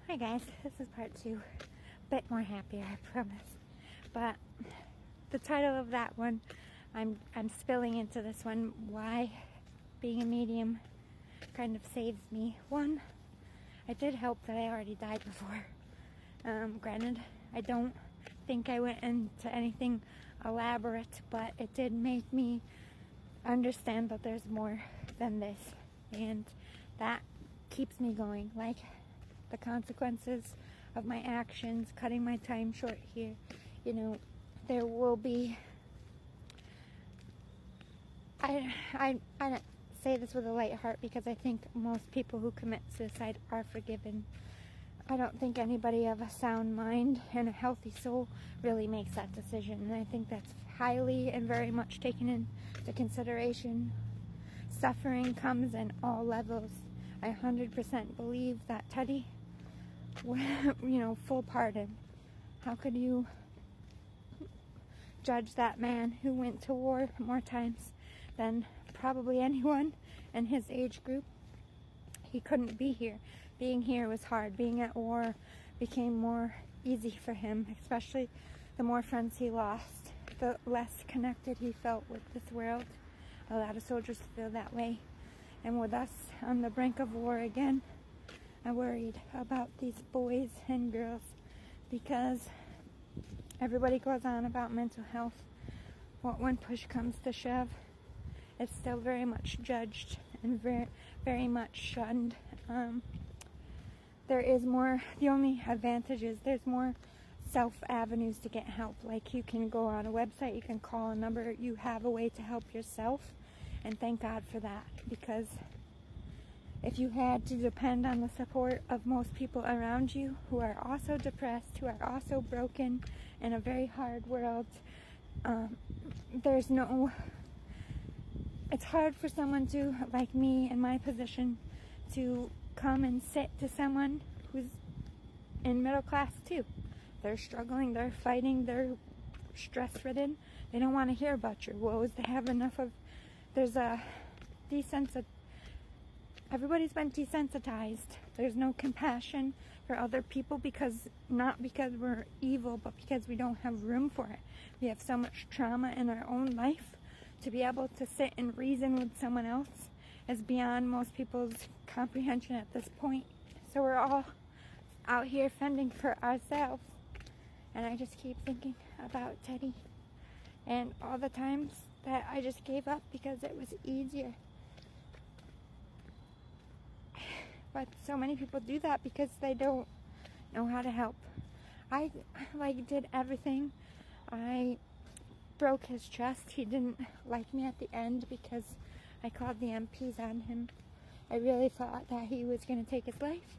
Hi guys, this is part 2. Bit more happier, I promise. But the title of that one, I'm spilling into this one. Why being a medium kind of saves me. One, I did hope that I already died before. Granted, I don't think I went into anything elaborate, but it did make me understand that there's more than this, and that keeps me going. Like the consequences of my actions, cutting my time short here, there will be, I don't say this with a light heart because I think most people who commit suicide are forgiven. I don't think anybody of a sound mind and a healthy soul really makes that decision, and I think that's highly and very much taken into consideration. Suffering comes in all levels. I 100% believe that Teddy, full pardon. How could you judge that man who went to war more times than probably anyone in his age group? He couldn't be here. Being here was hard. Being at war became more easy for him, especially the more friends he lost, the less connected he felt with this world. A lot of soldiers feel that way. And with us on the brink of war again, I worried about these boys and girls because everybody goes on about mental health. But when push comes to shove, it's still very much judged and very, very much shunned. There is more, the only advantage is there's more self-avenues to get help. Like you can go on a website, you can call a number, you have a way to help yourself. And thank God for that, because if you had to depend on the support of most people around you who are also depressed, who are also broken in a very hard world, it's hard for someone to, like me in my position, to come and sit to someone who's in middle class too. They're struggling, they're fighting, they're stress-ridden. They don't want to hear about your woes. They have enough of, there's a everybody's been desensitized. There's no compassion for other people not because we're evil, but because we don't have room for it. We have so much trauma in our own life. To be able to sit and reason with someone else is beyond most people's comprehension at this point. So we're all out here fending for ourselves. And I just keep thinking about Teddy and all the times that I just gave up because it was easier. But so many people do that because they don't know how to help. I did everything. I broke his trust. He didn't like me at the end because I called the MPs on him. I really thought that he was going to take his life,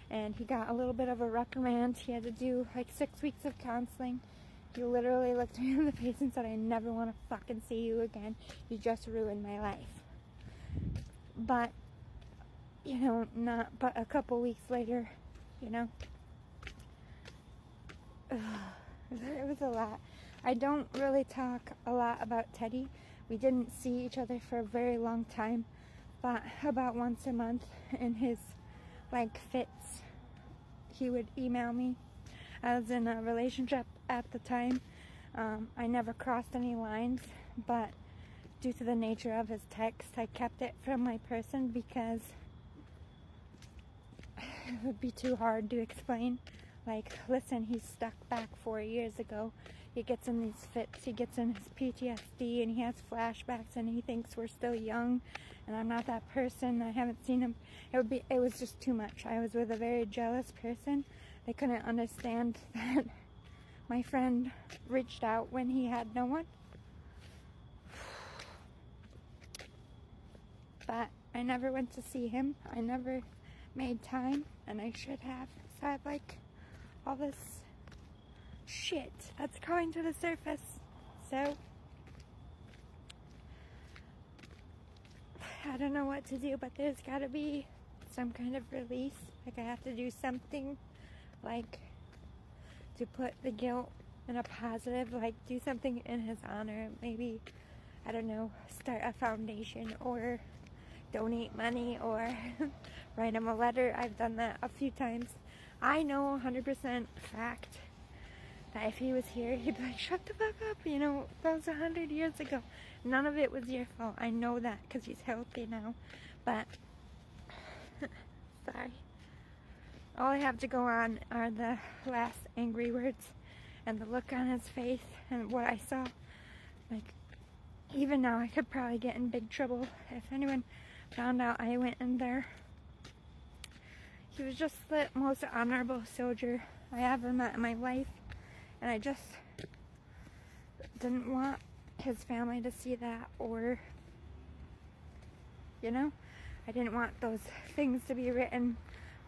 and he got a little bit of a reprimand. He had to do 6 weeks of counseling. He literally looked me in the face and said, "I never want to fucking see you again. You just ruined my life." But not but a couple weeks later, it was a lot. I don't really talk a lot about Teddy. We didn't see each other for a very long time, but about once a month in his fits, he would email me. I was in a relationship at the time. I never crossed any lines, but due to the nature of his text, I kept it from my person because it would be too hard to explain. Listen, he's stuck back 4 years ago. He gets in these fits, he gets in his PTSD, and he has flashbacks, and he thinks we're still young, and I'm not that person. I haven't seen him. It was just too much. I was with a very jealous person. They couldn't understand that my friend reached out when he had no one. But I never went to see him. I never made time, and I should have. So I'd all this shit that's coming to the surface. So I don't know what to do, but there's gotta be some kind of release. I have to do something to put the guilt in a positive, do something in his honor. Maybe, I don't know, start a foundation or donate money or write him a letter. I've done that a few times. I know 100% fact that if he was here, he'd be like, shut the fuck up, you know, that was 100 years ago. None of it was your fault. I know that because he's healthy now. But, sorry. All I have to go on are the last angry words and the look on his face and what I saw. Like, even now, I could probably get in big trouble if anyone found out I went in there. He was just the most honorable soldier I ever met in my life. And I just didn't want his family to see that, or, you know, I didn't want those things to be written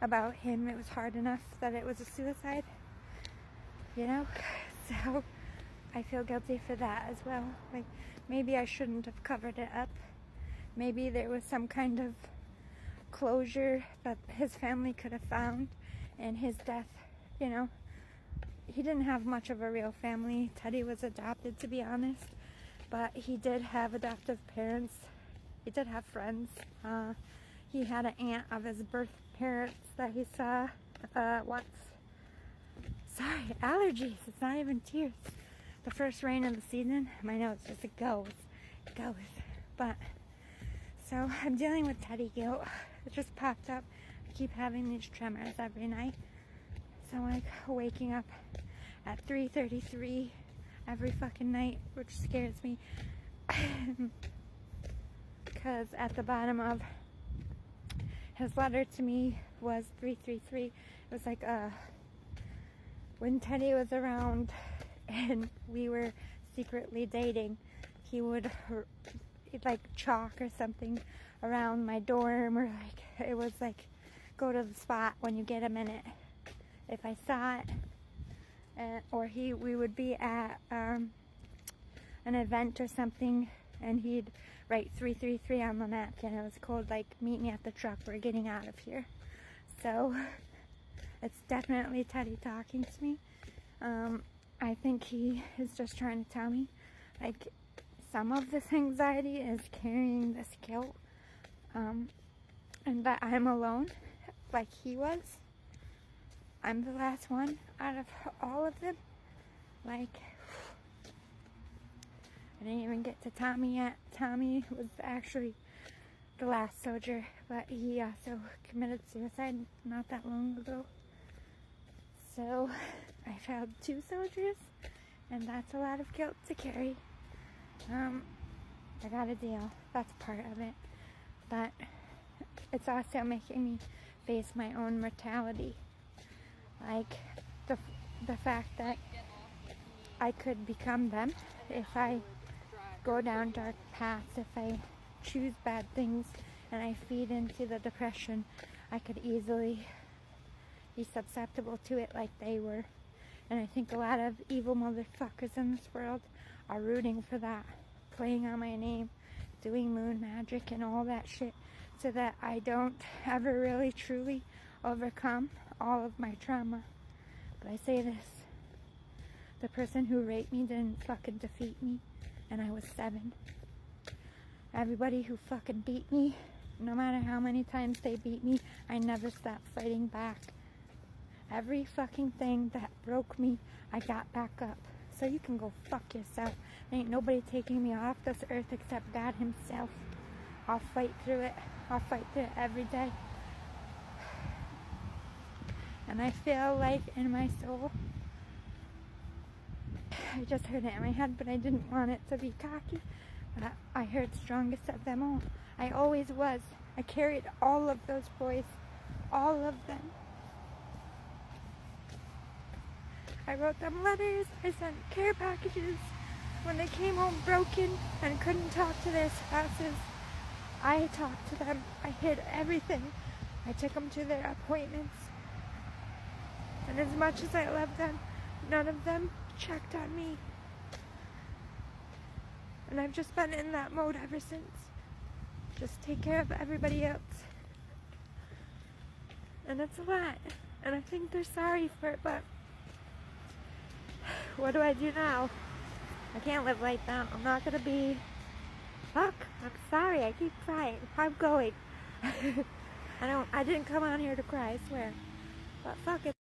about him. It was hard enough that it was a suicide, you know, so I feel guilty for that as well. Like, maybe I shouldn't have covered it up. Maybe there was some kind of closure that his family could have found in his death, you know. He didn't have much of a real family. Teddy was adopted, to be honest, but he did have adoptive parents. He did have friends. He had an aunt of his birth parents that he saw once. Sorry, allergies. It's not even tears. The first rain of the season, my nose just goes. But, so I'm dealing with Teddy guilt. It just popped up. I keep having these tremors every night. So I'm like waking up at 3:33 every fucking night, which scares me. Because at the bottom of his letter to me was 333. It was like when Teddy was around and we were secretly dating, he would like chalk or something around my dorm, or like it was like, go to the spot when you get a minute. If I saw it, or we would be at an event or something, and he'd write 333 on the napkin. It was called like, meet me at the truck, we're getting out of here. So it's definitely Teddy talking to me. I think he is just trying to tell me, like, some of this anxiety is carrying this guilt, and that I'm alone, like he was. I'm the last one out of all of them. Like, I didn't even get to Tommy yet. Tommy was actually the last soldier, but he also committed suicide not that long ago. So I failed 2 soldiers, and that's a lot of guilt to carry. I got a deal. That's part of it. But it's also making me face my own mortality. Like, the fact that I could become them if I go down dark paths, if I choose bad things and I feed into the depression, I could easily be susceptible to it like they were. And I think a lot of evil motherfuckers in this world are rooting for that, playing on my name, doing moon magic and all that shit, so that I don't ever really truly overcome all of my trauma. But I say this, the person who raped me didn't fucking defeat me, and I was 7. Everybody who fucking beat me, no matter how many times they beat me, I never stopped fighting back. Every fucking thing that broke me, I got back up. So you can go fuck yourself. There ain't nobody taking me off this earth except God himself. I'll fight through it. I'll fight through it every day. And I feel like in my soul, I just heard it in my head, but I didn't want it to be cocky. But I heard strongest of them all. I always was. I carried all of those boys. All of them. I wrote them letters. I sent care packages. When they came home broken and couldn't talk to their spouses, I talked to them. I hid everything. I took them to their appointments. And as much as I loved them, none of them checked on me. And I've just been in that mode ever since. Just take care of everybody else. And it's a lot. And I think they're sorry for it, but what do I do now? I can't live like that. I'm not gonna be... Fuck. I'm sorry. I keep crying. I'm going. I didn't come on here to cry, I swear. But fuck it.